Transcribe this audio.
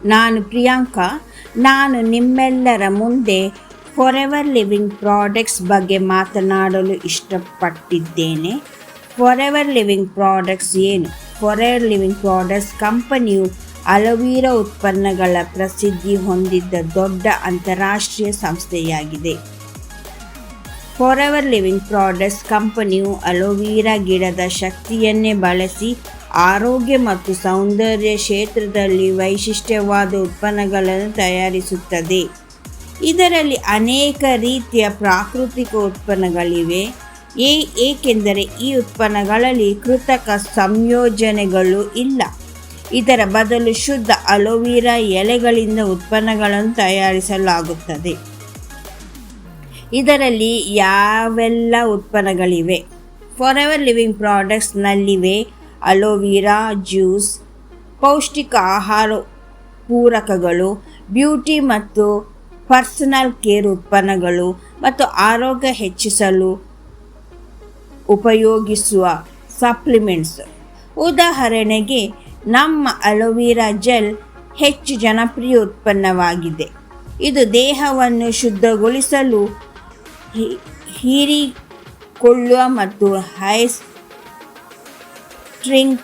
ನಾನು ಪ್ರಿಯಾಂಕಾ. ನಾನು ನಿಮ್ಮೆಲ್ಲರ ಮುಂದೆ ಫಾರೆವರ್ ಲಿವಿಂಗ್ ಪ್ರಾಡಕ್ಟ್ಸ್ ಬಗ್ಗೆ ಮಾತನಾಡಲು ಇಷ್ಟಪಟ್ಟಿದ್ದೇನೆ. ಫಾರೆವರ್ ಲಿವಿಂಗ್ ಪ್ರಾಡಕ್ಟ್ಸ್ ಏನು? ಫಾರೆವರ್ ಲಿವಿಂಗ್ ಪ್ರಾಡಕ್ಟ್ಸ್ ಕಂಪನಿಯು ಅಲೋವೆರಾ ಉತ್ಪನ್ನಗಳ ಪ್ರಸಿದ್ಧಿ ಹೊಂದಿದ್ದ ದೊಡ್ಡ ಅಂತಾರಾಷ್ಟ್ರೀಯ ಸಂಸ್ಥೆಯಾಗಿದೆ. ಫಾರೆವರ್ ಲಿವಿಂಗ್ ಪ್ರಾಡಕ್ಟ್ಸ್ ಕಂಪನಿಯು ಅಲೋವೆರಾ ಗಿಡದ ಶಕ್ತಿಯನ್ನೇ ಬಳಸಿ ಆರೋಗ್ಯ ಮತ್ತು ಸೌಂದರ್ಯ ಕ್ಷೇತ್ರದಲ್ಲಿ ವೈಶಿಷ್ಟ್ಯವಾದ ಉತ್ಪನ್ನಗಳನ್ನು ತಯಾರಿಸುತ್ತದೆ. ಇದರಲ್ಲಿ ಅನೇಕ ರೀತಿಯ ಪ್ರಾಕೃತಿಕ ಉತ್ಪನ್ನಗಳಿವೆ, ಏಕೆಂದರೆ ಈ ಉತ್ಪನ್ನಗಳಲ್ಲಿ ಕೃತಕ ಸಂಯೋಜನೆಗಳು ಇಲ್ಲ. ಇದರ ಬದಲು ಶುದ್ಧ ಅಲೋವೆರಾ ಎಲೆಗಳಿಂದ ಉತ್ಪನ್ನಗಳನ್ನು ತಯಾರಿಸಲಾಗುತ್ತದೆ. ಇದರಲ್ಲಿ ಯಾವೆಲ್ಲ ಉತ್ಪನ್ನಗಳಿವೆ? ಫಾರೆವರ್ ಲಿವಿಂಗ್ ಪ್ರಾಡಕ್ಟ್ಸ್ನಲ್ಲಿವೆ ಅಲೋವೆರಾ ಜ್ಯೂಸ್, ಪೌಷ್ಟಿಕ ಆಹಾರ ಪೂರಕಗಳು, ಬ್ಯೂಟಿ ಮತ್ತು ಪರ್ಸನಲ್ ಕೇರ್ ಉತ್ಪನ್ನಗಳು ಮತ್ತು ಆರೋಗ್ಯ ಹೆಚ್ಚಿಸಲು ಉಪಯೋಗಿಸುವ ಸಪ್ಲಿಮೆಂಟ್ಸ್. ಉದಾಹರಣೆಗೆ, ನಮ್ಮ ಅಲೋವೆರಾ ಜೆಲ್ ಹೆಚ್ಚು ಜನಪ್ರಿಯ ಉತ್ಪನ್ನವಾಗಿದೆ. ಇದು ದೇಹವನ್ನು ಶುದ್ಧಗೊಳಿಸಲು, ಹೀರಿಕೊಳ್ಳುವ ಮತ್ತು ಹೈ ಸ್ಟ್ರೆಂತ್